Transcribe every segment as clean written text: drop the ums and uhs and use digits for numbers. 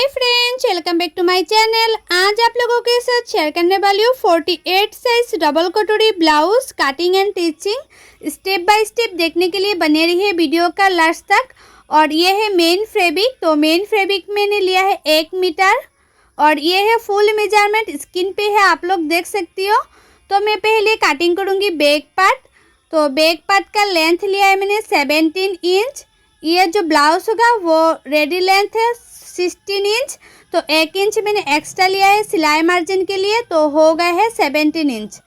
Hi friends, welcome back to my channel. आज आप लोगों के साथ शेयर करने वाली हूँ 48 साइज डबल कटोरी blouse cutting and teaching. Step by step देखने के लिए बने रहिए वीडियो का लास्ट तक। और ये है मेन फैब्रिक। तो मेन फैब्रिक मैंने लिया है 1 मीटर और ये है फुल मेजरमेंट स्क्रीन पे है, आप लोग देख सकती हो। तो मैं पहले कटिंग करूँगी बैक पार्ट। तो बैक पार्ट का लेंथ लिया है मैंने 17 इंच। ये जो ब्लाउज होगा वो रेडी लेंथ है 16 इंच। तो 1 इंच मैंने एक्स्ट्रा लिया है सिलाई मार्जिन के लिए, तो हो गए है 17 इंच।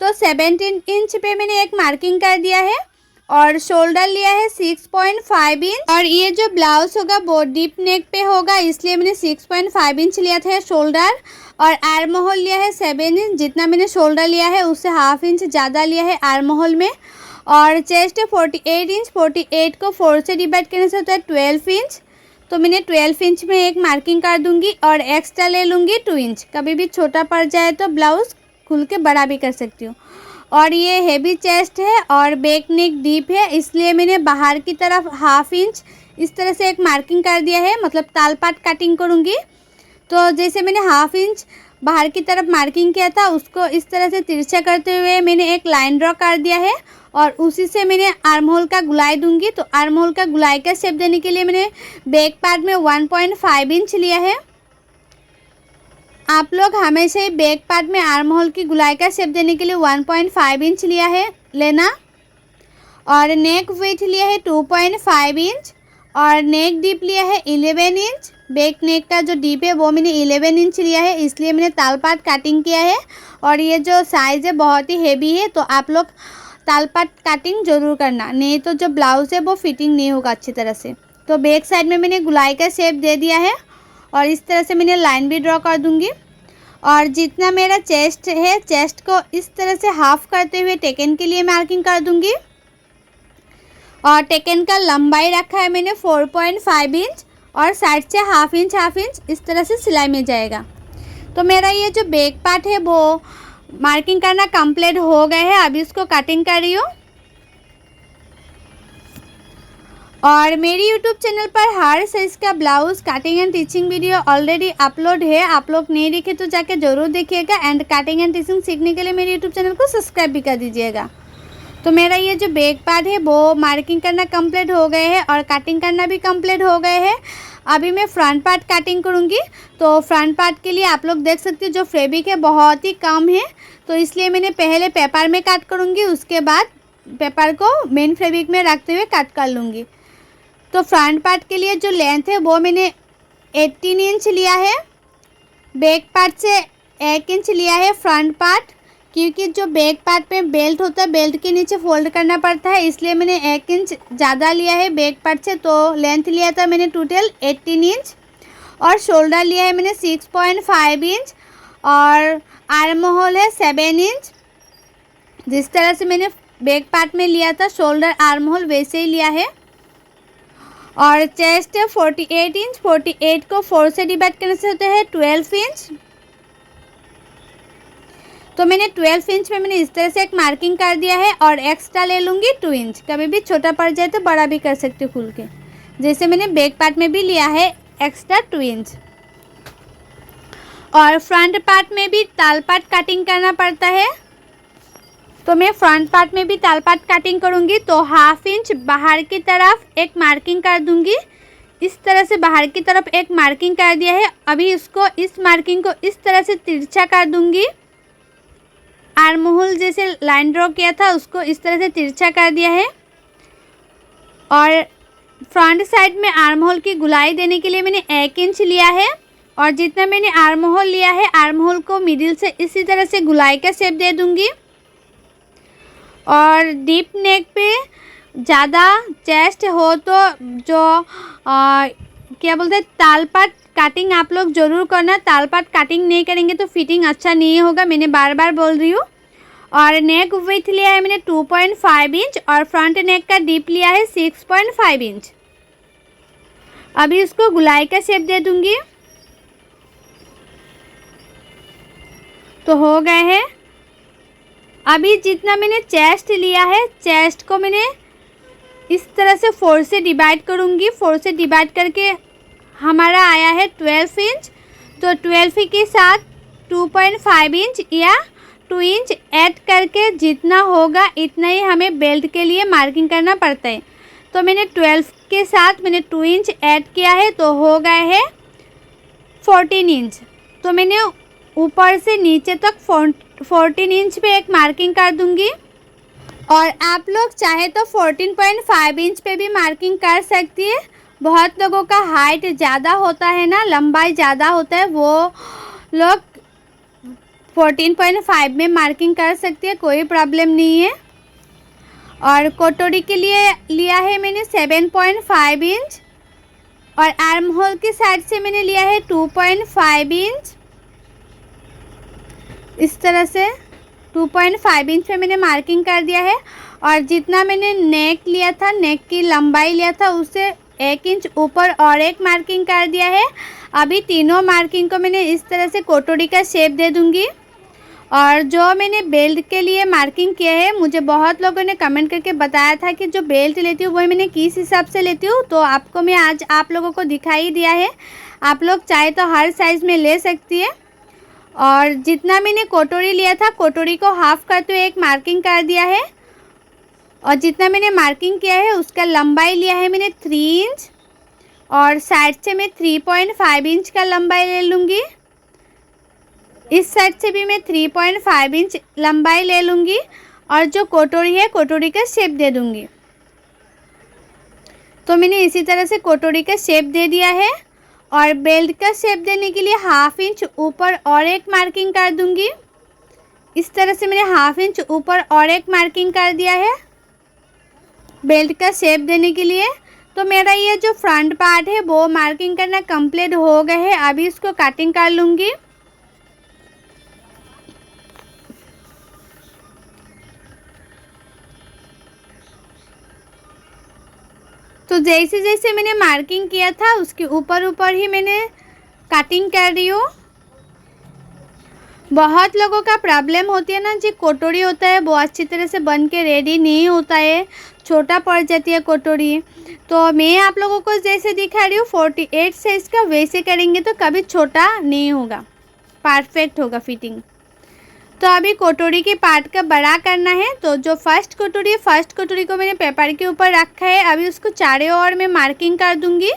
तो 17 इंच पे मैंने एक मार्किंग कर दिया है और शोल्डर लिया है 6.5 इंच। और ये जो ब्लाउज होगा वो डीप नेक पे होगा, इसलिए मैंने 6.5 इंच लिया था शोल्डर। और आर्म होल लिया है 7 इंच। जितना मैंने शोल्डर लिया है उससे हाफ इंच ज़्यादा लिया है आर्म होल में। और चेस्ट है 48 इंच। 48 को 4 से डिवाइड करने से होता है 12 इंच। तो मैंने 12 इंच में एक मार्किंग कर दूंगी और एक्स्ट्रा ले लूँगी 2 इंच। कभी भी छोटा पड़ जाए तो ब्लाउज़ खुल के बड़ा भी कर सकती हूँ। और ये हेवी चेस्ट है और बैक नेक डीप है, इसलिए मैंने बाहर की तरफ हाफ इंच इस तरह से एक मार्किंग कर दिया है, मतलब तालपाट कटिंग करूँगी। तो जैसे मैंने हाफ इंच बाहर की तरफ मार्किंग किया था उसको इस तरह से तिरछा करते हुए मैंने एक लाइन ड्रॉ कर दिया है और उसी से मैंने आर्म होल का गुलाई दूंगी। तो आर्म होल का गुलाई का शेप देने के लिए मैंने बैक पार्ट में 1.5 इंच लिया है। आप लोग हमेशा ही बैक पार्ट में आर्म होल की गुलाई का शेप देने के लिए 1.5 इंच लिया है लेना। और नेक विड्थ लिया है 2.5 इंच और नेक डीप लिया है 11 इंच। बैक नेक का जो डीप है वो मैंने 11 इंच लिया है, इसलिए मैंने तालपाट कटिंग किया है। और ये जो साइज़ है बहुत ही हेवी है, तो आप लोग तालपाट कटिंग ज़रूर करना, नहीं तो जो ब्लाउज़ है वो फिटिंग नहीं होगा अच्छी तरह से। तो बैक साइड में मैंने गुलाई का शेप दे दिया है और इस तरह से मैंने लाइन भी ड्रॉ कर दूंगी। और जितना मेरा चेस्ट है, चेस्ट को इस तरह से हाफ करते हुए टेकन के लिए मार्किंग कर दूंगी। और टेकन का लंबाई रखा है मैंने 4.5 इंच और साइड से हाफ इंच इस तरह से सिलाई में जाएगा। तो मेरा ये जो बैक पार्ट है वो मार्किंग करना कंप्लीट हो गया है, अभी इसको कटिंग कर रही हूँ। और मेरी यूट्यूब चैनल पर हर साइज का blouse cutting and teaching video already upload है, आप लोग नहीं देखे तो जाके ज़रूर देखिएगा। एंड कटिंग एंड टीचिंग सीखने के लिए मेरे यूट्यूब चैनल को सब्सक्राइब भी कर दीजिएगा। तो मेरा ये जो बैक पार्ट है वो मार्किंग करना कंप्लीट हो गए है और कटिंग करना भी कंप्लीट हो गए है। अभी मैं फ्रंट पार्ट कटिंग करूँगी। तो फ्रंट पार्ट के लिए आप लोग देख सकते हो जो फैब्रिक है बहुत ही कम है, तो इसलिए मैंने पहले पेपर में कट करूँगी, उसके बाद पेपर को मेन फैब्रिक में रखते हुए कट कर लूँगी। तो फ्रंट पार्ट के लिए जो लेंथ है वो मैंने 18 इंच लिया है। बैक पार्ट से 1 इंच लिया है फ्रंट पार्ट, क्योंकि जो बैक पार्ट में बेल्ट होता है बेल्ट के नीचे फोल्ड करना पड़ता है, इसलिए मैंने 1 इंच ज़्यादा लिया है बैक पार्ट से। तो लेंथ लिया था मैंने टोटल 18 इंच और शोल्डर लिया है मैंने 6.5 इंच और आर्म होल है 7 इंच। जिस तरह से मैंने बैक पार्ट में लिया था शोल्डर आर्म होल वैसे ही लिया है। और चेस्ट है 48 इंच। 48 को 4 से डिवाइड करने से होता है 12 इंच। तो मैंने 12 इंच में मैंने इस तरह से एक मार्किंग कर दिया है और एक्स्ट्रा ले लूँगी 2 इंच। कभी भी छोटा पड़ जाए तो बड़ा भी कर सकती हूँ खुल के, जैसे मैंने बैक पार्ट में भी लिया है एक्स्ट्रा 2 इंच। और फ्रंट पार्ट में भी तालपाट कटिंग करना पड़ता है, तो मैं फ्रंट पार्ट में भी तालपाट कटिंग करूँगी। तो हाफ इंच बाहर की तरफ एक मार्किंग कर दूँगी, इस तरह से बाहर की तरफ एक मार्किंग कर दिया है। अभी इसको इस मार्किंग को इस तरह से तिरछा कर दूँगी। आर्म होल जैसे लाइन ड्रॉ किया था उसको इस तरह से तिरछा कर दिया है। और फ्रंट साइड में आर्म होल की गुलाई देने के लिए मैंने 1 इंच लिया है और जितना मैंने आर्म होल लिया है आर्म होल को मिडिल से इसी तरह से गुलाई का शेप दे दूंगी। और डीप नेक पे ज़्यादा चेस्ट हो तो जो क्या बोलते हैं तालपाट कटिंग आप लोग ज़रूर करना। तालपाट कटिंग नहीं करेंगे तो फिटिंग अच्छा नहीं होगा, मैंने बार बार बोल रही हूँ। और नेक विड्थ लिया है मैंने 2.5 इंच और फ्रंट नेक का डीप लिया है 6.5 इंच। अभी इसको गुलाई का शेप दे दूंगी। तो हो गए हैं। अभी जितना मैंने चेस्ट लिया है चेस्ट को मैंने इस तरह से 4 से डिवाइड करूँगी। 4 से डिवाइड करके हमारा आया है 12 इंच, तो 12 के साथ 2.5 इंच या 2 इंच ऐड करके जितना होगा इतना ही हमें बेल्ट के लिए मार्किंग करना पड़ता है। तो मैंने 12 के साथ मैंने 2 इंच ऐड किया है, तो हो गए है 14 इंच। तो मैंने ऊपर से नीचे तक 14 इंच पे एक मार्किंग कर दूंगी। और आप लोग चाहे तो 14.5 इंच पे भी मार्किंग कर सकती है। बहुत लोगों का हाइट ज़्यादा होता है ना, लंबाई ज़्यादा होता है, वो लोग 14.5 में मार्किंग कर सकती है, कोई प्रॉब्लम नहीं है। और कटोरी के लिए लिया है मैंने 7.5 इंच और आर्म होल की साइड से मैंने लिया है 2.5 इंच। इस तरह से 2.5 इंच पे मैंने मार्किंग कर दिया है। और जितना मैंने नेक लिया था, नेक की लंबाई लिया था, उससे 1 इंच ऊपर और एक मार्किंग कर दिया है। अभी तीनों मार्किंग को मैंने इस तरह से कटोरी का शेप दे दूंगी। और जो मैंने बेल्ट के लिए मार्किंग किया है, मुझे बहुत लोगों ने कमेंट करके बताया था कि जो बेल्ट लेती हूँ वही मैंने किस हिसाब से लेती हूँ, तो आपको मैं आज आप लोगों को दिखाई दिया है। आप लोग चाहे तो हर साइज़ में ले सकती है। और जितना मैंने कटोरी लिया था, कटोरी को हाफ करते हुए एक मार्किंग कर दिया है। और जितना मैंने मार्किंग किया है उसका लंबाई लिया है मैंने 3 इंच और साइड से मैं 3.5 इंच का लंबाई ले लूँगी। इस साइड से भी मैं 3.5 इंच लंबाई ले लूँगी और जो कटोरी है कटोरी का शेप दे दूँगी। तो मैंने इसी तरह से कटोरी का शेप दे दिया है। और बेल्ट का शेप देने के लिए हाफ इंच ऊपर और एक मार्किंग कर दूँगी। इस तरह से मैंने हाफ इंच ऊपर और एक मार्किंग कर दिया है बेल्ट का शेप देने के लिए। तो मेरा ये जो फ्रंट पार्ट है वो मार्किंग करना कंप्लीट हो गया है। अभी इसको कटिंग कर लूँगी। तो जैसे जैसे मैंने मार्किंग किया था उसके ऊपर ऊपर ही मैंने कटिंग कर रही हूँ। बहुत लोगों का प्रॉब्लम होती है ना, जो कटोरी होता है वो अच्छी तरह से बन के रेडी नहीं होता है, छोटा पड़ जाती है कटोरी। तो मैं आप लोगों को जैसे दिखा रही हूँ 48 साइज़ का, वैसे करेंगे तो कभी छोटा नहीं होगा, परफेक्ट होगा फिटिंग। तो अभी कटोरी के पार्ट का बड़ा करना है। तो जो फर्स्ट कटोरी है, फर्स्ट कटोरी को मैंने पेपर के ऊपर रखा है। अभी उसको चारों ओर में मार्किंग कर दूंगी।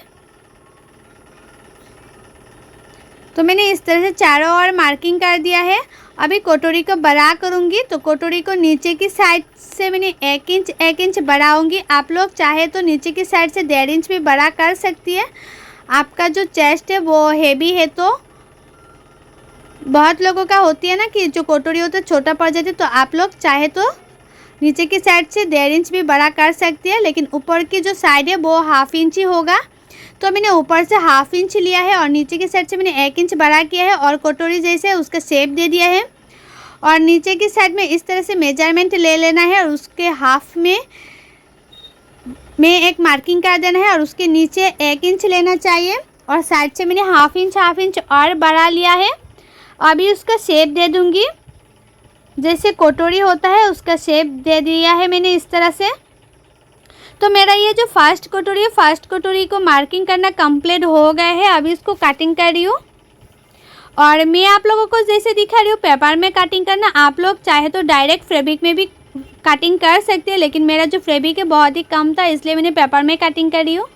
तो मैंने इस तरह से चारों ओर मार्किंग कर दिया है। अभी कटोरी को बड़ा करूंगी। तो कटोरी को नीचे की साइड से मैंने 1 इंच बढ़ाऊंगी। आप लोग चाहे तो नीचे की साइड से 1.5 इंच भी बड़ा कर सकती है। आपका जो चेस्ट है वो हेवी है, तो बहुत लोगों का होती है ना कि जो कटोरी होता है छोटा पड़ जाती है, तो आप लोग चाहे तो नीचे की साइड से 1.5 इंच भी बड़ा कर सकती है, लेकिन ऊपर की जो साइड है वो हाफ इंच ही होगा। तो मैंने ऊपर से हाफ इंच लिया है और नीचे की साइड से मैंने 1 इंच बड़ा किया है और कटोरी जैसे है उसका शेप दे दिया है। और नीचे की साइड में इस तरह से मेजरमेंट ले लेना है और उसके हाफ में एक मार्किंग कर देना है और उसके नीचे 1 इंच लेना चाहिए। और साइड से मैंने हाफ इंच और बढ़ा लिया है। अभी उसका शेप दे दूंगी, जैसे कटोरी होता है उसका शेप दे दिया है मैंने इस तरह से। तो मेरा ये जो फर्स्ट कटोरी है, फर्स्ट कटोरी को मार्किंग करना कंप्लीट हो गया है। अभी इसको कटिंग कर रही हूँ। और मैं आप लोगों को जैसे दिखा रही हूँ पेपर में कटिंग करना, आप लोग चाहे तो डायरेक्ट फैब्रिक में भी कटिंग कर सकते हैं, लेकिन मेरा जो फैब्रिक है बहुत ही कम था, इसलिए मैंने पेपर में कटिंग कर रही हूँ।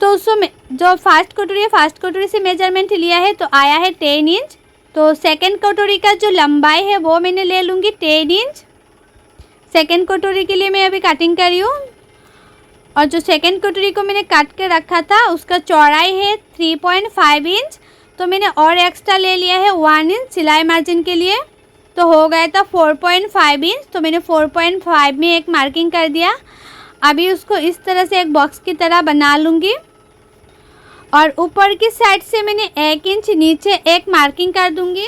तो उसमें जो फर्स्ट कटोरी है, फर्स्ट कटोरी से मेजरमेंट लिया है तो आया है 10 इंच। तो सेकंड कटोरी का जो लंबाई है वो मैंने ले लूँगी 10 इंच। सेकंड कटोरी के लिए मैं अभी कटिंग कर रही हूँ। और जो सेकंड कटोरी को मैंने काट के रखा था उसका चौड़ाई है 3.5 इंच। तो मैंने और एक्स्ट्रा ले लिया है 1 इंच सिलाई मार्जिन के लिए, तो हो गया था 4.5 इंच। तो मैंने 4.5 में एक मार्किंग कर दिया। अभी उसको इस तरह से एक बॉक्स की तरह बना लूँगी। और ऊपर की साइड से मैंने 1 इंच नीचे एक मार्किंग कर दूंगी।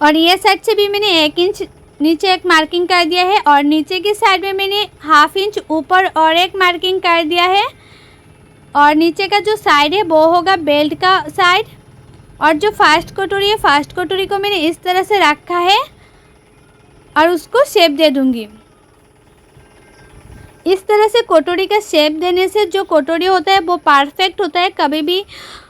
और ये साइड से भी मैंने 1 इंच नीचे एक मार्किंग कर दिया है। और नीचे की साइड में मैंने हाफ इंच ऊपर और एक मार्किंग कर दिया है। और नीचे का जो साइड है वो होगा बेल्ट का साइड। और जो फर्स्ट कटोरी है, फर्स्ट कटोरी को मैंने इस तरह से रखा है और उसको शेप दे दूंगी। इस तरह से कटोरी का शेप देने से जो कटोरी होता है वो परफेक्ट होता है। कभी भी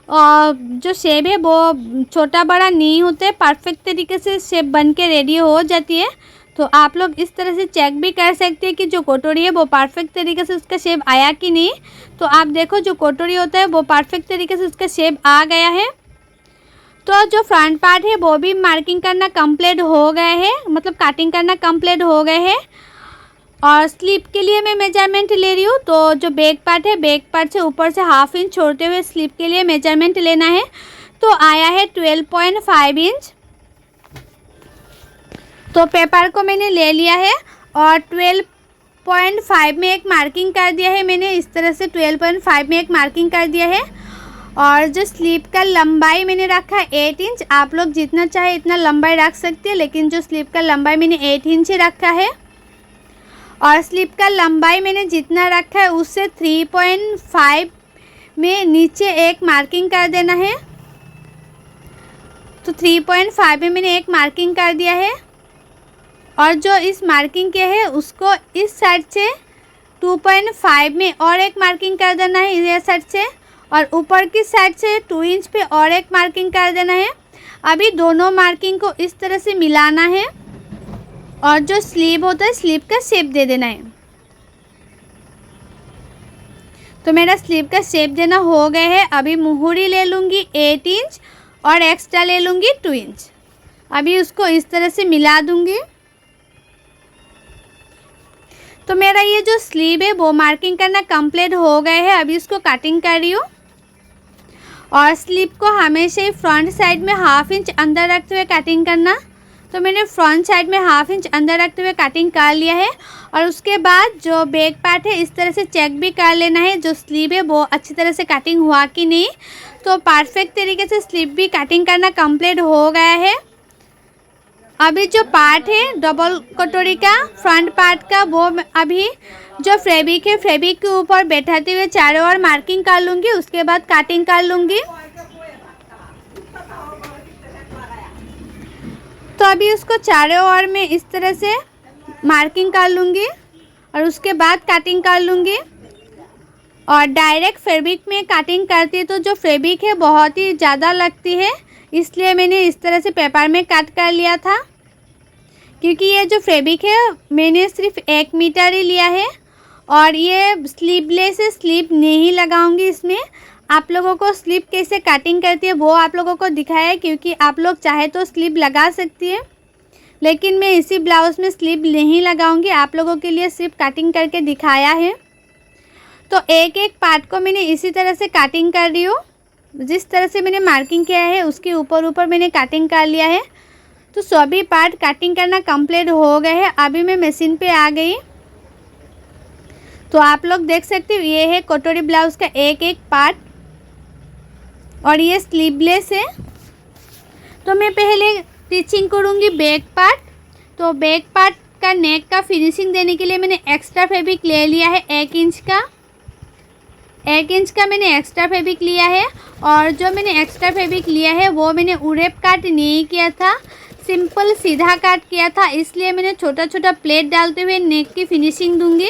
जो शेप है वो छोटा बड़ा नहीं होता है, परफेक्ट तरीके से शेप बन के रेडी हो जाती है। तो आप लोग इस तरह से चेक भी कर सकते हैं कि जो कटोरी है वो परफेक्ट तरीके से उसका शेप आया कि नहीं। तो आप देखो जो कटोरी होता है वो परफेक्ट तरीके से उसका शेप आ गया है। तो जो फ्रंट पार्ट है वो भी मार्किंग करना कंप्लीट हो गया है, मतलब कटिंग करना कंप्लीट हो गए है। और स्लीप के लिए मैं मेजरमेंट ले रही हूँ। तो जो बैक पार्ट है, बैक पार्ट से ऊपर से 1/2 इंच छोड़ते हुए स्लीप के लिए मेजरमेंट लेना है। तो आया है 12.5 इंच। तो पेपर को मैंने ले लिया है और 12.5 में एक मार्किंग कर दिया है मैंने। इस तरह से 12.5 में एक मार्किंग कर दिया है। और जो स्लीप का लंबाई मैंने रखा है 8 इंच। आप लोग जितना चाहे इतना लंबाई रख सकते हैं, लेकिन जो स्लीप का लंबाई मैंने 8 इंच ही रखा है। और स्लीप का लंबाई मैंने जितना रखा है उससे 3.5 में नीचे एक मार्किंग कर देना है। तो 3.5 में मैंने एक मार्किंग कर दिया है। और जो इस मार्किंग के है उसको इस साइड से 2.5 में और एक मार्किंग कर देना है इस साइड से। और ऊपर की साइड से 2 इंच पे और एक मार्किंग कर देना है। अभी दोनों मार्किंग को इस तरह से मिलाना है और जो स्लीव होता है स्लीव का शेप दे देना है। तो मेरा स्लीव का शेप देना हो गया है। अभी मुहूरी ले लूँगी 8 इंच और एक्स्ट्रा ले लूँगी 2 इंच। अभी उसको इस तरह से मिला दूँगी। तो मेरा ये जो स्लीव है वो मार्किंग करना कंप्लीट हो गया है। अभी इसको कटिंग कर रही हूँ। और स्लीव को हमेशा ही फ्रंट साइड में 1/2 इंच अंदर रखते हुए कटिंग करना। तो मैंने फ्रंट साइड में 1/2 इंच अंदर रखते हुए कटिंग कर लिया है। और उसके बाद जो बैक पार्ट है इस तरह से चेक भी कर लेना है जो स्लीव है वो अच्छी तरह से कटिंग हुआ कि नहीं। तो परफेक्ट तरीके से स्लीव भी कटिंग करना कंप्लीट हो गया है। अभी जो पार्ट है डबल कटोरी का फ्रंट पार्ट का, वो अभी जो फैब्रिक है फैब्रिक के ऊपर बैठाते हुए चारों ओर मार्किंग कर लूँगी। उसके बाद कटिंग कर लूँगी। तो अभी उसको चारों ओर में इस तरह से मार्किंग कर लूँगी और उसके बाद कटिंग कर लूँगी। और डायरेक्ट फैब्रिक में कटिंग करती तो जो फैब्रिक है बहुत ही ज़्यादा लगती है, इसलिए मैंने इस तरह से पेपर में कट कर लिया था। क्योंकि ये जो फैब्रिक है मैंने सिर्फ 1 मीटर ही लिया है। और ये स्लीवलेस है, स्लीव नहीं लगाऊंगी इसमें। आप लोगों को स्लीव कैसे कटिंग करती है वो आप लोगों को दिखाया है, क्योंकि आप लोग चाहे तो स्लीव लगा सकती है, लेकिन मैं इसी ब्लाउज़ में स्लीव नहीं लगाऊंगी। आप लोगों के लिए सिर्फ कटिंग करके दिखाया है। तो एक एक पार्ट को मैंने इसी तरह से कटिंग कर रही हूँ। जिस तरह से मैंने मार्किंग किया है उसके ऊपर ऊपर मैंने कटिंग कर लिया है। तो सभी पार्ट कटिंग करना कंप्लीट हो गए हैं। अभी मैं मशीन पे आ गई। तो आप लोग देख सकते हो ये है कटोरी ब्लाउज़ का एक एक पार्ट और ये स्लीवलेस है। तो मैं पहले स्टिचिंग करूँगी बैक पार्ट। तो बैक पार्ट का नेक का फिनिशिंग देने के लिए मैंने एक्स्ट्रा फैब्रिक ले लिया है 1 इंच का। 1 इंच का मैंने एक्स्ट्रा फैब्रिक लिया है। और जो मैंने एक्स्ट्रा फैब्रिक लिया है वो मैंने उड़ेप काट नहीं किया था, सिंपल सीधा काट किया था। इसलिए मैंने छोटा छोटा प्लेट डालते हुए नेक की फिनिशिंग दूंगी।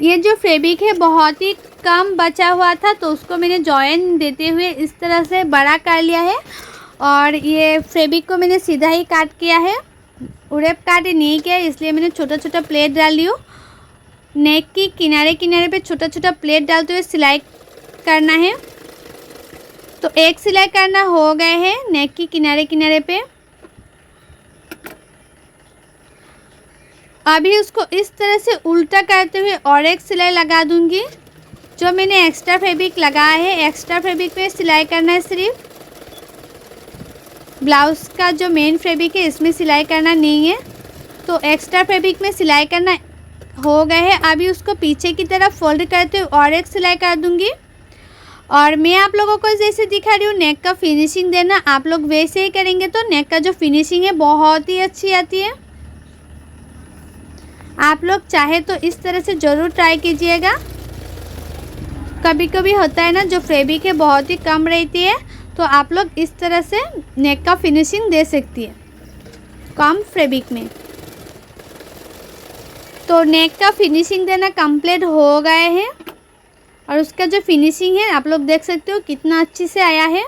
ये जो फैब्रिक है बहुत ही कम बचा हुआ था, तो उसको मैंने जॉइन देते हुए इस तरह से बड़ा कर लिया है। और ये फैब्रिक को मैंने सीधा ही काट किया है, उड़ेप काट नहीं किया, इसलिए मैंने छोटा छोटा प्लेट डाल ली हूँ। नेक की किनारे किनारे पे छोटा छोटा प्लेट डालते हुए सिलाई करना है। तो एक सिलाई करना हो गए हैं नेक की किनारे किनारे पे। अभी उसको इस तरह से उल्टा करते हुए और एक सिलाई लगा दूंगी। जो मैंने एक्स्ट्रा फैब्रिक लगाया है एक्स्ट्रा फैब्रिक पे सिलाई करना है सिर्फ। ब्लाउज़ का जो मेन फैब्रिक है इसमें सिलाई करना नहीं है। तो एक्स्ट्रा फैब्रिक में सिलाई करना हो गए है। अभी उसको पीछे की तरफ फोल्ड करते हुए और एक सिलाई कर दूंगी। और मैं आप लोगों को जैसे दिखा रही हूँ नेक का फिनिशिंग देना, आप लोग वैसे ही करेंगे तो नेक का जो फिनिशिंग है बहुत ही अच्छी आती है। आप लोग चाहे तो इस तरह से ज़रूर ट्राई कीजिएगा। कभी कभी होता है ना जो फैब्रिक है बहुत ही कम रहती है, तो आप लोग इस तरह से नेक का फिनिशिंग दे सकती है कम फैब्रिक में। तो नेक का फिनिशिंग देना कंप्लीट हो गए हैं और उसका जो फिनिशिंग है आप लोग देख सकते हो कितना अच्छे से आया है।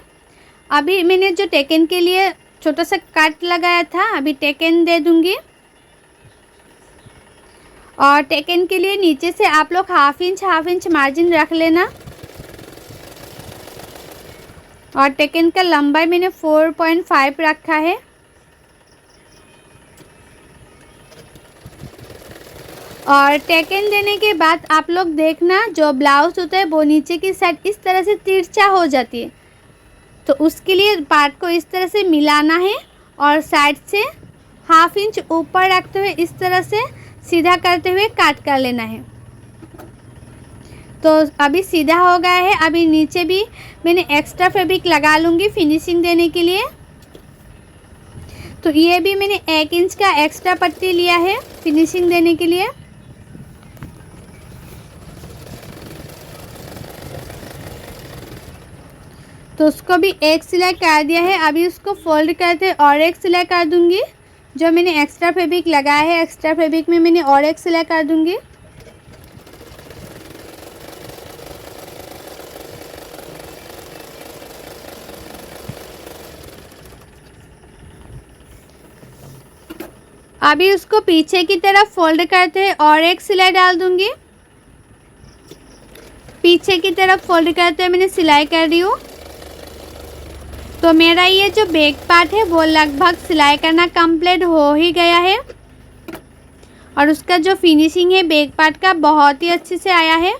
अभी मैंने जो टेकन के लिए छोटा सा कट लगाया था, अभी टेकन दे दूंगी। और टेकन के लिए नीचे से आप लोग हाफ इंच मार्जिन रख लेना। और टेकन का लंबाई मैंने 4.5 रखा है। और टेकन देने के बाद आप लोग देखना जो ब्लाउज होता है वो नीचे की साइड इस तरह से तिरछा हो जाती है, तो उसके लिए पार्ट को इस तरह से मिलाना है और साइड से हाफ इंच ऊपर रखते हुए इस तरह से सीधा करते हुए काट कर लेना है। तो अभी सीधा हो गया है। अभी नीचे भी मैंने एक्स्ट्रा फैब्रिक लगा लूँगी फिनिशिंग देने के लिए। तो ये भी मैंने 1 इंच का एक्स्ट्रा पट्टी लिया है फिनिशिंग देने के लिए। तो उसको भी एक सिलाई कर दिया है। अभी उसको फोल्ड करते और एक सिलाई कर दूंगी। जो मैंने एक्स्ट्रा फैब्रिक लगाया है, एक्स्ट्रा फैब्रिक में मैंने और एक सिलाई कर दूंगी। अभी उसको पीछे की तरफ फोल्ड करते हैं और एक सिलाई डाल दूंगी। पीछे की तरफ फोल्ड करते हुए मैंने सिलाई कर दी हूँ। तो मेरा ये जो बैक पार्ट है वो लगभग सिलाई करना कंप्लीट हो ही गया है और उसका जो फिनिशिंग है बैक पार्ट का बहुत ही अच्छे से आया है।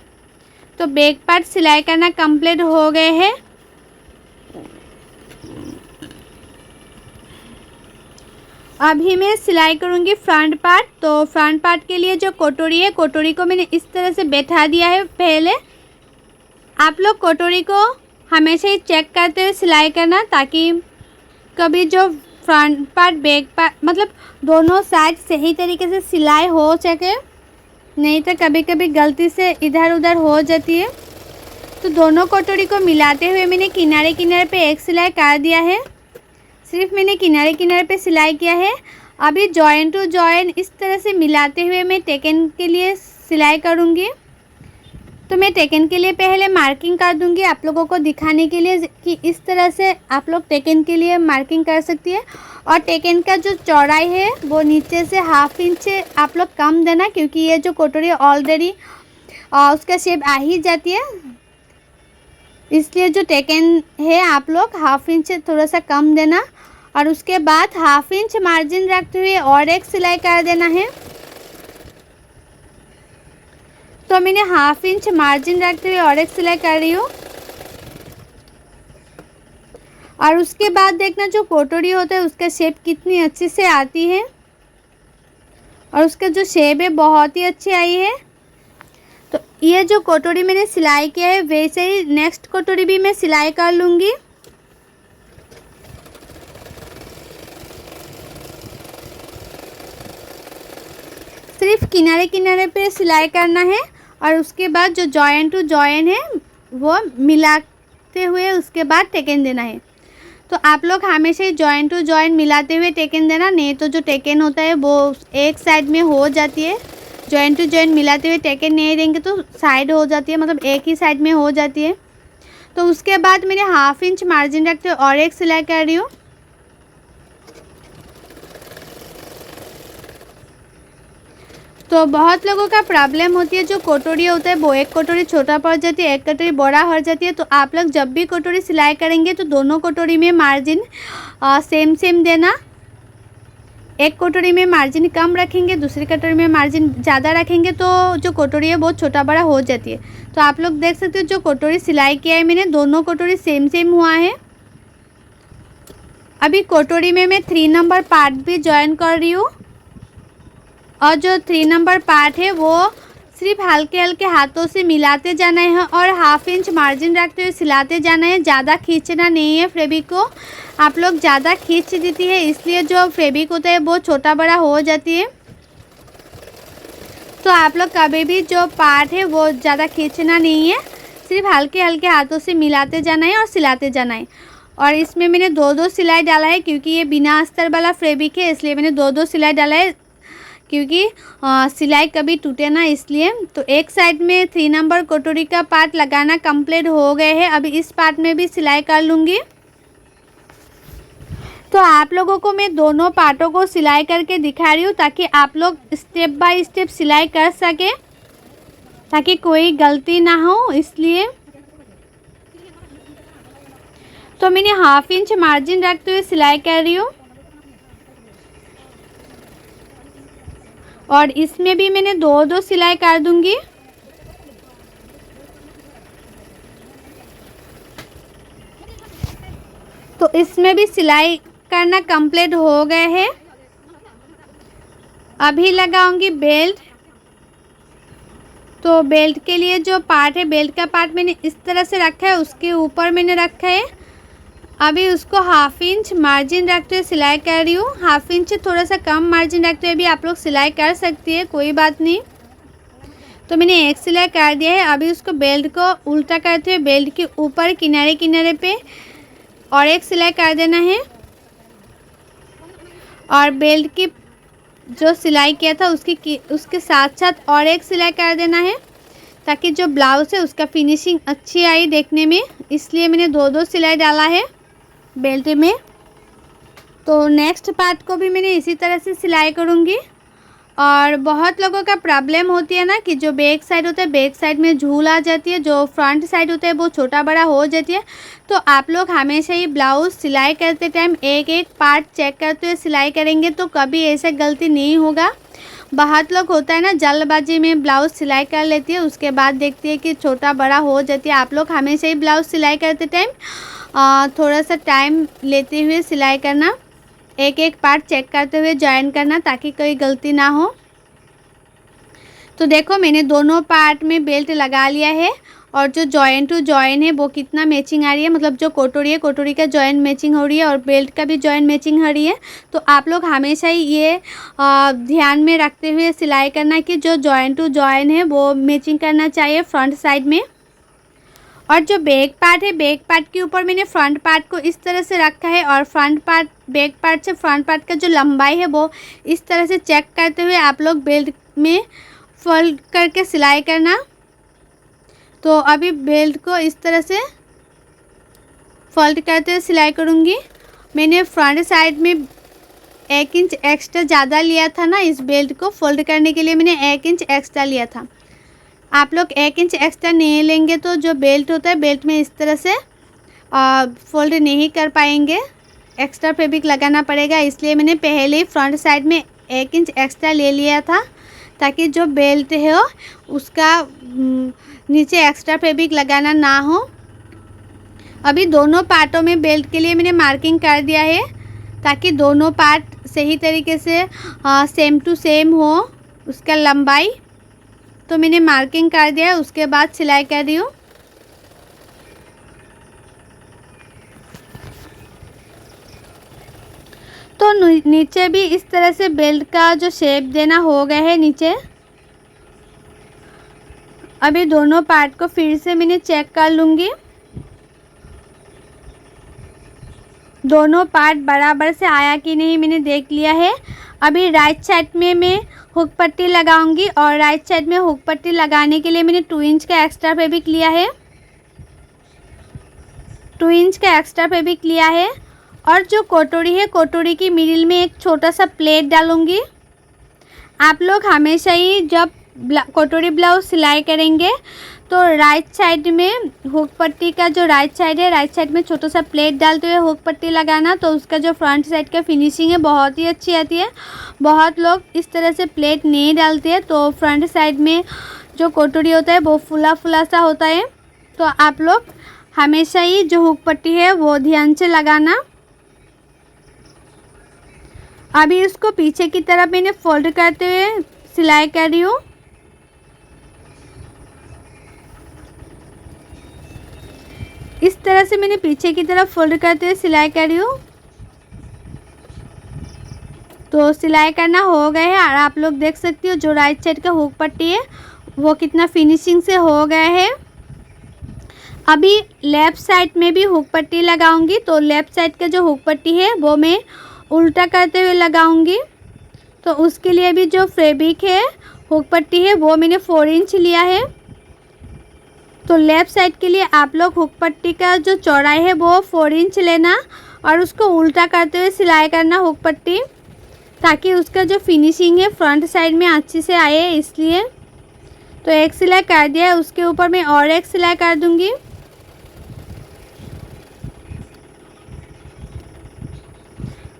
तो बैक पार्ट सिलाई करना कंप्लीट हो गए हैं। अभी मैं सिलाई करूँगी फ्रंट पार्ट। तो फ्रंट पार्ट के लिए जो कटोरी है, कटोरी को मैंने इस तरह से बैठा दिया है। पहले आप लोग कटोरी को हमेशा ही चेक करते हुए सिलाई करना, ताकि कभी जो फ्रंट पार्ट बैक पार्ट मतलब दोनों साइड सही तरीके से सिलाई हो सके, नहीं तो कभी कभी गलती से इधर उधर हो जाती है। तो दोनों कटोरी को मिलाते हुए मैंने किनारे किनारे पे एक सिलाई कर दिया है। सिर्फ मैंने किनारे किनारे पे सिलाई किया है। अभी जॉइन टू जॉइन इस तरह से मिलाते हुए मैं टेकन के लिए सिलाई करूँगी। तो मैं टेकन के लिए पहले मार्किंग कर दूंगी आप लोगों को दिखाने के लिए कि इस तरह से आप लोग टेकन के लिए मार्किंग कर सकती है। और टेकन का जो चौड़ाई है वो नीचे से हाफ इंच आप लोग कम देना, क्योंकि ये जो कटोरी ऑलरेडी उसका शेप आ ही जाती है, इसलिए जो टेकन है आप लोग हाफ इंच थोड़ा सा कम देना। और उसके बाद हाफ इंच मार्जिन रखते हुए और एक सिलाई कर देना है। तो मैंने हाफ इंच मार्जिन रखते हुए और एक सिलाई कर रही हूँ। और उसके बाद देखना जो कटोरी होता है उसका शेप कितनी अच्छी से आती है और उसका जो शेप है बहुत ही अच्छी आई है। तो ये जो कटोरी मैंने सिलाई किया है वैसे ही नेक्स्ट कटोरी भी मैं सिलाई कर लूँगी। सिर्फ किनारे किनारे पे सिलाई करना है और उसके बाद जो जॉइन टू जॉइन है वो मिलाते हुए उसके बाद टेकन देना है। तो आप लोग हमेशा ही जॉइन टू जॉइन मिलाते हुए टेकन देना, नहीं तो जो टेकन होता है वो एक साइड में हो जाती है। जॉइन टू जॉइन मिलाते हुए टेकन नहीं देंगे तो साइड हो जाती है, मतलब एक ही साइड में हो जाती है। तो उसके बाद मैंने हाफ इंच मार्जिन रखते हुए और एक सिलाई कर रही हूँ। तो बहुत लोगों का प्रॉब्लम होती है, जो कटोरी होता है वो एक कटोरी छोटा पड़ जाती है, एक कटोरी बड़ा हो जाती है। तो आप लोग जब भी कटोरी सिलाई करेंगे तो दोनों कटोरी में मार्जिन सेम सेम देना। एक कटोरी में मार्जिन कम रखेंगे, दूसरी कटोरी में मार्जिन ज़्यादा रखेंगे तो जो कटोरी है बहुत छोटा बड़ा हो जाती है। तो आप लोग देख सकते हो जो कटोरी सिलाई किया है मैंने, दोनों कटोरी सेम सेम हुआ है। अभी कटोरी में मैं 3 नंबर पार्ट भी ज्वाइन कर रही हूँ और जो 3 नंबर पार्ट है वो सिर्फ हल्के हल्के हाथों से मिलाते जाना है और हाफ इंच मार्जिन रखते हुए सिलाते जाना है। ज़्यादा खींचना नहीं है फैब्रिक को। आप लोग ज़्यादा खींच देती है इसलिए जो फैब्रिक होता है वो छोटा बड़ा हो जाती है। तो आप लोग कभी भी जो पार्ट है वो ज़्यादा खींचना नहीं है, सिर्फ हल्के हल्के हाथों से मिलाते जाना है और सिलाते जाना है। और इसमें मैंने 2-2 सिलाई डाला है, क्योंकि ये बिना अस्तर वाला फैब्रिक है इसलिए मैंने 2-2 सिलाई डाला है, क्योंकि सिलाई कभी टूटे ना, इसलिए। तो एक साइड में 3 नंबर कटोरी का पार्ट लगाना कंप्लीट हो गए हैं। अभी इस पार्ट में भी सिलाई कर लूँगी। तो आप लोगों को मैं दोनों पार्टों को सिलाई करके दिखा रही हूँ ताकि आप लोग स्टेप बाय स्टेप सिलाई कर सके, ताकि कोई गलती ना हो, इसलिए। तो मैंने 1/2 इंच मार्जिन रखते हुए सिलाई कर रही हूँ और इसमें भी मैंने 2-2 सिलाई कर दूंगी। तो इसमें भी सिलाई करना कंप्लीट हो गए हैं। अभी लगाऊंगी बेल्ट। तो बेल्ट के लिए जो पार्ट है, बेल्ट का पार्ट मैंने इस तरह से रखा है, उसके ऊपर मैंने रखा है। अभी उसको 1/2 इंच मार्जिन रखते हुए सिलाई कर रही हूँ। 1/2 इंच थोड़ा सा कम मार्जिन रखते हुए भी आप लोग सिलाई कर सकती है, कोई बात नहीं। तो मैंने एक सिलाई कर दिया है। अभी उसको बेल्ट को उल्टा करते हुए बेल्ट के ऊपर किनारे किनारे पे और एक सिलाई कर देना है। और बेल्ट की जो सिलाई किया था उसके साथ साथ और एक सिलाई कर देना है, ताकि जो ब्लाउज़ है उसका फिनिशिंग अच्छी आई देखने में, इसलिए मैंने 2-2 सिलाई डाला है बेल्ट में। तो नेक्स्ट पार्ट को भी मैंने इसी तरह से सिलाई करूँगी। और बहुत लोगों का प्रॉब्लम होती है ना कि जो बैक साइड होता है, बैक साइड में झूल आ जाती है, जो फ्रंट साइड होता है वो छोटा बड़ा हो जाती है। तो आप लोग हमेशा ही ब्लाउज़ सिलाई करते टाइम एक एक पार्ट चेक करते हुए सिलाई करेंगे, तो कभी ऐसा गलती नहीं होगा। बहुत लोग होता है ना, जल्दबाजी में ब्लाउज़ सिलाई कर लेती है, उसके बाद देखती है कि छोटा बड़ा हो जाती है। आप लोग हमेशा ही ब्लाउज़ सिलाई करते टाइम थोड़ा सा टाइम लेते हुए सिलाई करना, एक एक पार्ट चेक करते हुए जॉइन करना, ताकि कोई गलती ना हो। तो देखो मैंने दोनों पार्ट में बेल्ट लगा लिया है और जो जॉइन टू जॉइन है वो कितना मैचिंग आ रही है, मतलब जो कटोरी है, कटोरी का जॉइन मैचिंग हो रही है और बेल्ट का भी जॉइन मैचिंग हो रही है। तो आप लोग हमेशा ही ये ध्यान में रखते हुए सिलाई करना कि जो जॉइन टू जॉइन है वो मैचिंग करना चाहिए फ्रंट साइड में। और जो बैक पार्ट है, बैक पार्ट के ऊपर मैंने फ्रंट पार्ट को इस तरह से रखा है और फ्रंट पार्ट बैक पार्ट से फ्रंट पार्ट का जो लंबाई है वो इस तरह से चेक करते हुए आप लोग बेल्ट में फोल्ड करके सिलाई करना। तो अभी बेल्ट को इस तरह से फोल्ड करते हुए सिलाई करूँगी। मैंने फ्रंट साइड में 1 इंच एक्स्ट्रा ज़्यादा लिया था ना, इस बेल्ट को फोल्ड करने के लिए मैंने 1 इंच एक्स्ट्रा लिया था। आप लोग 1 इंच एक्स्ट्रा नहीं लेंगे तो जो बेल्ट होता है, बेल्ट में इस तरह से फोल्ड नहीं कर पाएंगे, एक्स्ट्रा फैब्रिक लगाना पड़ेगा। इसलिए मैंने पहले ही फ्रंट साइड में 1 इंच एक्स्ट्रा ले लिया था, ताकि जो बेल्ट है उसका नीचे एक्स्ट्रा फैब्रिक लगाना ना हो। अभी दोनों पार्टों में बेल्ट के लिए मैंने मार्किंग कर दिया है, ताकि दोनों पार्ट सही तरीके से सेम टू सेम हो उसका लंबाई। तो मैंने मार्किंग कर दिया है, उसके बाद सिलाई कर रही हूँ। तो नीचे भी इस तरह से बेल्ट का जो शेप देना हो गया है नीचे। अभी दोनों पार्ट को फिर से मैंने चेक कर लूँगी, दोनों पार्ट बराबर से आया कि नहीं मैंने देख लिया है। अभी राइट साइड में मैं हुक पट्टी लगाऊंगी और राइट साइड में हुक पट्टी लगाने के लिए मैंने 2 इंच का एक्स्ट्रा फैब्रिक लिया है, 2 इंच का एक्स्ट्रा फैब्रिक लिया है। और जो कटोरी है, कटोरी की मिडिल में एक छोटा सा प्लेट डालूंगी। आप लोग हमेशा ही जब कटोरी ब्लाउज सिलाई करेंगे तो राइट साइड में हुक पट्टी का जो राइट साइड है, राइट साइड में छोटा सा प्लेट डालते हुए हुक पट्टी लगाना, तो उसका जो फ्रंट साइड का फिनिशिंग है बहुत ही अच्छी आती है। बहुत लोग इस तरह से प्लेट नहीं डालते हैं, तो फ्रंट साइड में जो कटोरी होता है वो फुला फुला सा होता है। तो आप लोग हमेशा ही जो हुक पट्टी है वो ध्यान से लगाना। अभी इसको पीछे की तरफ मैंने फोल्ड करते हुए सिलाई कर रही हूँ। इस तरह से मैंने पीछे की तरफ फोल्ड करते हुए सिलाई कर रही हूँ। तो सिलाई करना हो गया है और आप लोग देख सकती हो जो राइट साइड का हुक पट्टी है वो कितना फिनिशिंग से हो गया है। अभी लेफ़्ट साइड में भी हुक पट्टी लगाऊंगी। तो लेफ़्ट साइड का जो हुक पट्टी है वो मैं उल्टा करते हुए लगाऊंगी। तो उसके लिए भी जो फैब्रिक है, हुक पट्टी है, वो मैंने 4 इंच लिया है। तो लेफ़्ट साइड के लिए आप लोग हुक पट्टी का जो चौड़ाई है वो 4 इंच लेना और उसको उल्टा करते हुए सिलाई करना हुक पट्टी, ताकि उसका जो फिनिशिंग है फ्रंट साइड में अच्छी से आए इसलिए। तो एक सिलाई कर दिया है, उसके ऊपर मैं और एक सिलाई कर दूंगी।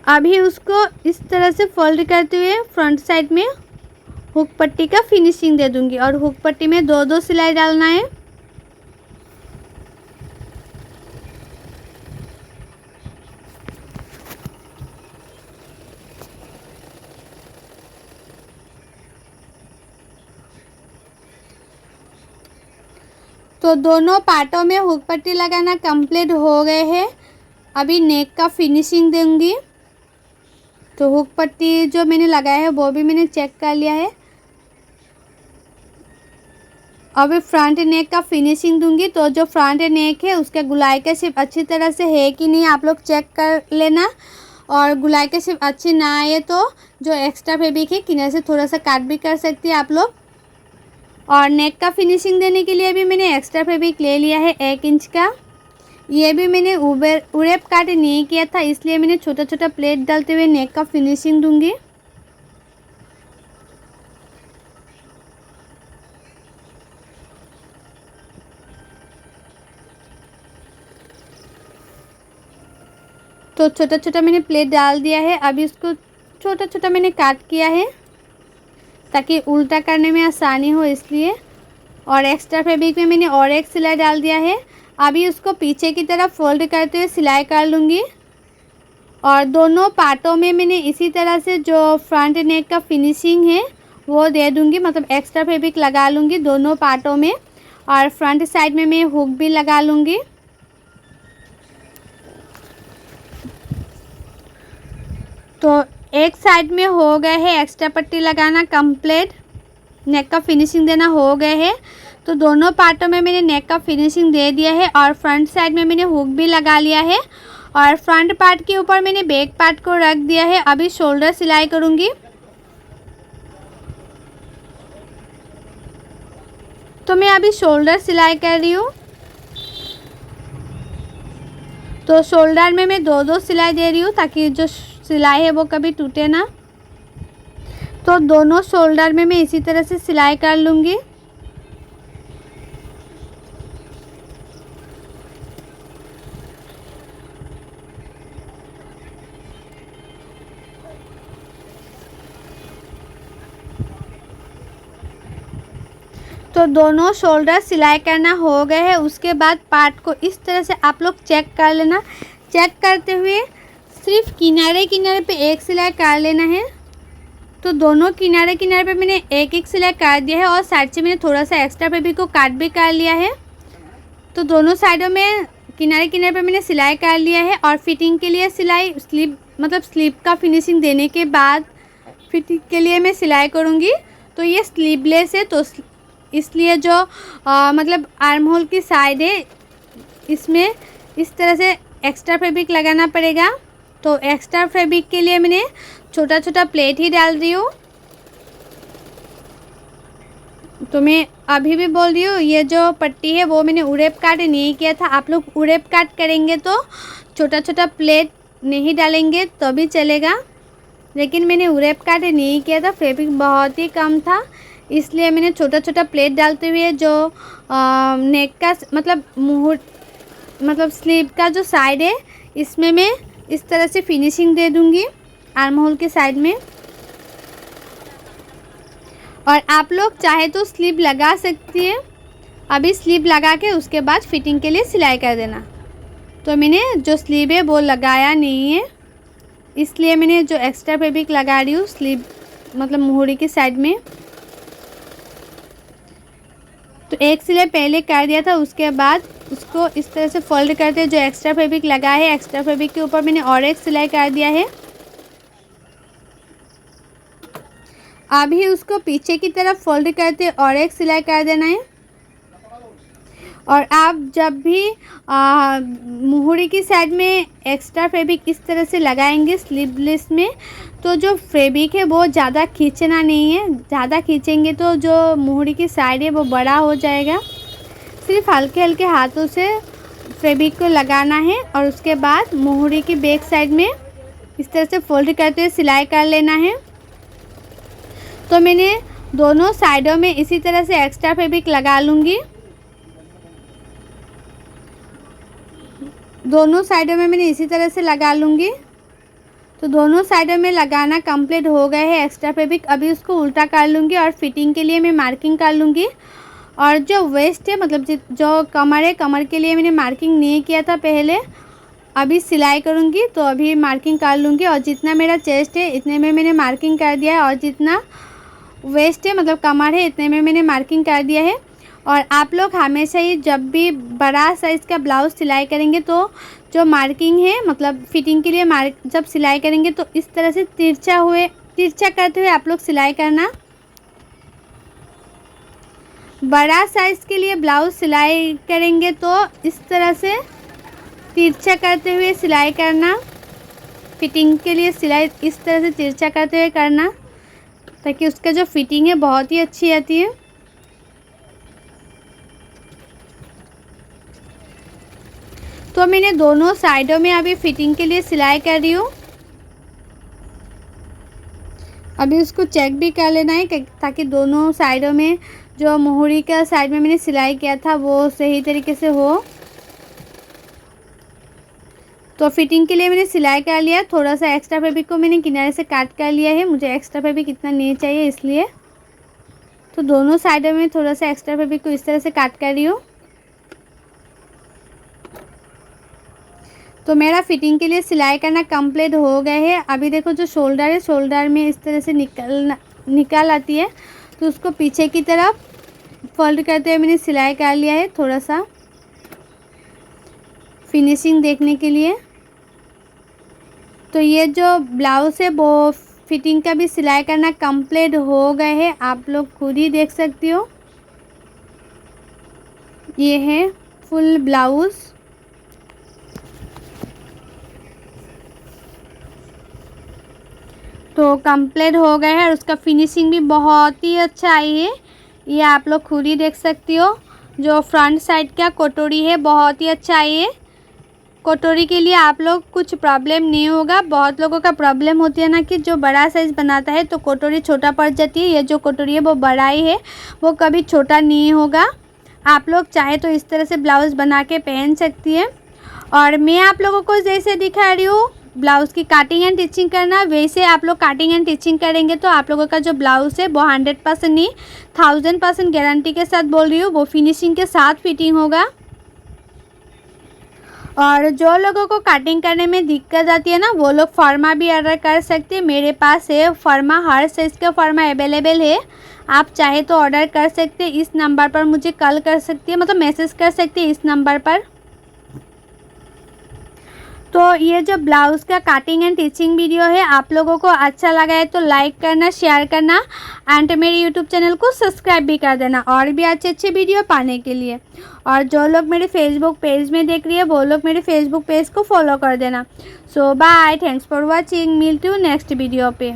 अभी उसको इस तरह से फोल्ड करते हुए फ्रंट साइड में हुक पट्टी का फिनिशिंग दे दूंगी और हुक पट्टी में 2-2 सिलाई डालना है। तो दोनों पार्टों में हुक पट्टी लगाना कंप्लीट हो गए हैं। अभी नेक का फिनिशिंग दूंगी। तो हुक पट्टी जो मैंने लगाया है वो भी मैंने चेक कर लिया है। अभी फ्रंट नेक का फिनिशिंग दूंगी। तो जो फ्रंट नेक है उसका गुलाई का शेप अच्छी तरह से है कि नहीं आप लोग चेक कर लेना, और गुलाई का शेप अच्छी ना आए तो जो एक्स्ट्रा फैब्रिक है किनारे से थोड़ा सा काट भी कर सकती है आप लोग। और नेक का फिनिशिंग देने के लिए भी मैंने एक्स्ट्रा फैब्रिक ले लिया है 1 इंच का। ये भी मैंने उरेप काट नहीं किया था, इसलिए मैंने छोटा छोटा प्लेट डालते हुए नेक का फिनिशिंग दूंगी। तो छोटा छोटा मैंने प्लेट डाल दिया है। अभी इसको छोटा छोटा मैंने काट किया है ताकि उल्टा करने में आसानी हो इसलिए। और एक्स्ट्रा फैब्रिक में मैंने और एक सिलाई डाल दिया है। अभी उसको पीछे की तरफ फोल्ड करते हुए सिलाई कर लूँगी। और दोनों पार्टों में मैंने इसी तरह से जो फ्रंट नेक का फिनिशिंग है वो दे दूँगी, मतलब एक्स्ट्रा फैब्रिक लगा लूँगी दोनों पार्टों में। और फ्रंट साइड में मैं हुक भी लगा लूँगी। तो एक साइड में हो गए है एक्स्ट्रा पट्टी लगाना कंप्लीट, नेक का फिनिशिंग देना हो गए है। तो दोनों पार्टों में मैंने नेक का फिनिशिंग दे दिया है और फ्रंट साइड में मैंने हुक भी लगा लिया है। और फ्रंट पार्ट के ऊपर मैंने बैक पार्ट को रख दिया है। अभी शोल्डर सिलाई करूँगी। तो मैं अभी शोल्डर सिलाई कर रही हूँ। तो शोल्डर में मैं 2-2 सिलाई दे रही हूँ ताकि जो सिलाई है वो कभी टूटे ना। तो दोनों शोल्डर में मैं इसी तरह से सिलाई कर लूँगी। तो दोनों शोल्डर सिलाई करना हो गए हैं। उसके बाद पार्ट को इस तरह से आप लोग चेक कर लेना। चेक करते हुए सिर्फ किनारे किनारे पे एक सिलाई कर लेना है। तो दोनों किनारे किनारे पे मैंने एक एक सिलाई कर दिया है और साइड से मैंने थोड़ा सा एक्स्ट्रा फैब्रिक को काट भी कर लिया है। तो दोनों साइडों में किनारे किनारे पे मैंने सिलाई कर लिया है। और फिटिंग के लिए सिलाई स्लीव, मतलब स्लीव का फिनिशिंग देने के बाद फिटिंग के लिए मैं सिलाई करूँगी। तो ये स्लीवलेस है, तो इसलिए जो मतलब आर्म होल की साइड है इसमें इस तरह से एक्स्ट्रा फैब्रिक लगाना पड़ेगा। तो एक्स्ट्रा फैब्रिक के लिए मैंने छोटा छोटा प्लेट ही डाल रही हूँ। तो मैं अभी भी बोल रही हूँ, ये जो पट्टी है वो मैंने उरेप काट नहीं किया था। आप लोग उरेप काट करेंगे तो छोटा छोटा प्लेट नहीं डालेंगे तो भी चलेगा, लेकिन मैंने उरेप काट नहीं किया था, फैब्रिक बहुत ही कम था, इसलिए मैंने छोटा छोटा प्लेट डालते हुए जो नेक का मतलब स्लीव का जो साइड है इसमें मैं इस तरह से फिनिशिंग दे दूँगी आर्म होल के साइड में। और आप लोग चाहे तो स्लीव लगा सकती है। अभी स्लीव लगा के उसके बाद फिटिंग के लिए सिलाई कर देना। तो मैंने जो स्लीव है वो लगाया नहीं है, इसलिए मैंने जो एक्स्ट्रा फैब्रिक लगा रही हूँ स्लीव मतलब मुहरी की साइड में। तो एक सिलाई पहले कर दिया था, उसके बाद उसको इस तरह से फोल्ड करते जो एक्स्ट्रा फैब्रिक लगा है, एक्स्ट्रा फैब्रिक के ऊपर मैंने और एक सिलाई कर दिया है। अभी उसको पीछे की तरफ फोल्ड करते और एक सिलाई कर देना है। और आप जब भी मुहूरी की साइड में एक्स्ट्रा फैब्रिक इस तरह से लगाएंगे स्लीवलेस में, तो जो फैब्रिक है वो ज़्यादा खींचना नहीं है। ज़्यादा खींचेंगे तो जो मुहूरी की साइड है वो बड़ा हो जाएगा। सिर्फ हल्के हल्के हाथों से फैब्रिक को लगाना है और उसके बाद मुहूरी की बैक साइड में इस तरह से फोल्ड करते हुए सिलाई कर लेना है। तो मैंने दोनों साइडों में इसी तरह से एक्स्ट्रा फैब्रिक लगा लूँगी। दोनों साइडों में मैंने इसी तरह से लगा लूँगी। तो दोनों साइडों में लगाना कंप्लीट हो गए है एक्स्ट्रा फैब्रिक। अभी उसको उल्टा कर लूँगी और फिटिंग के लिए मैं मार्किंग कर लूँगी। और जो वेस्ट है, मतलब जो कमर है, कमर के लिए मैंने मार्किंग नहीं किया था पहले, अभी सिलाई करूँगी तो अभी मार्किंग कर लूँगी। और जितना मेरा चेस्ट है इतने में मैंने मार्किंग कर दिया है, और जितना वेस्ट है मतलब कमर है इतने में मैंने मार्किंग कर दिया है। और आप लोग हमेशा ही जब भी बड़ा साइज़ का ब्लाउज़ सिलाई करेंगे तो जो मार्किंग है, मतलब फिटिंग के लिए जब सिलाई करेंगे तो इस तरह से तिरछा करते हुए आप लोग सिलाई करना। बड़ा साइज़ के लिए ब्लाउज़ सिलाई करेंगे तो इस तरह से तिरछा करते हुए सिलाई करना। फिटिंग के लिए सिलाई इस तरह से तिरछा करते हुए करना, ताकि उसका जो फिटिंग है बहुत ही अच्छी आती है। तो मैंने दोनों साइडों में अभी फिटिंग के लिए सिलाई कर रही हूँ। अभी उसको चेक भी कर लेना है ताकि दोनों साइडों में जो मुहूरी का साइड में मैंने सिलाई किया था वो सही तरीके से हो। तो फिटिंग के लिए मैंने सिलाई कर लिया। थोड़ा सा एक्स्ट्रा फैब्रिक को मैंने किनारे से काट कर लिया है, मुझे एक्स्ट्रा फैब्रिक इतना नहीं चाहिए इसलिए। तो दोनों साइडों में थोड़ा सा एक्स्ट्रा फैब्रिक को इस तरह से काट कर रही हूँ। तो मेरा फिटिंग के लिए सिलाई करना कंप्लीट हो गया है। अभी देखो जो शोल्डर है, शोल्डर में इस तरह से निकल आती है, तो उसको पीछे की तरफ फोल्ड करते हुए मैंने सिलाई कर लिया है थोड़ा सा फिनिशिंग देखने के लिए। तो ये जो ब्लाउज़ है वो फिटिंग का भी सिलाई करना कंप्लीट हो गए है, आप लोग खुद ही देख सकती हो। ये है फुल ब्लाउज़। तो कंप्लीट हो गया है और उसका फिनिशिंग भी बहुत ही अच्छा आई है, ये आप लोग खुद ही देख सकती हो। जो फ्रंट साइड का कटोरी है बहुत ही अच्छा आई है। कटोरी के लिए आप लोग कुछ प्रॉब्लम नहीं होगा। बहुत लोगों का प्रॉब्लम होती है ना कि जो बड़ा साइज़ बनाता है तो कटोरी छोटा पड़ जाती है। ये जो कटोरी है वो बड़ा ही है, वो कभी छोटा नहीं होगा। आप लोग चाहे तो इस तरह से ब्लाउज़ बना के पहन सकती है। और मैं आप लोगों को जैसे दिखा रही हूँ ब्लाउज़ की काटिंग एंड टिचिंग करना, वैसे आप लोग काटिंग एंड टिचिंग करेंगे तो आप लोगों का जो ब्लाउज़ है वो 100% नहीं 1000% गारंटी के साथ बोल रही हूँ, वो फिनिशिंग के साथ फिटिंग होगा। और जो लोगों को कटिंग करने में दिक्कत आती है ना, वो लोग फर्मा भी ऑर्डर कर सकते हैं। मेरे पास है फर्मा, हर साइज़ का फर्मा अवेलेबल है। आप चाहे तो ऑर्डर कर सकते हैं। इस नंबर पर मुझे कॉल कर सकती है, मतलब मैसेज कर सकती है इस नंबर पर। तो ये जो ब्लाउज़ का कटिंग एंड टिचिंग वीडियो है आप लोगों को अच्छा लगा है तो लाइक करना, शेयर करना एंड मेरे यूट्यूब चैनल को सब्सक्राइब भी कर देना और भी अच्छे अच्छे वीडियो पाने के लिए। और जो लोग मेरे फेसबुक पेज में देख रही है वो लोग मेरे फेसबुक पेज को फॉलो कर देना। सो बाय, थैंक्स फॉर वॉचिंग, मिलती हूँ नेक्स्ट वीडियो पे।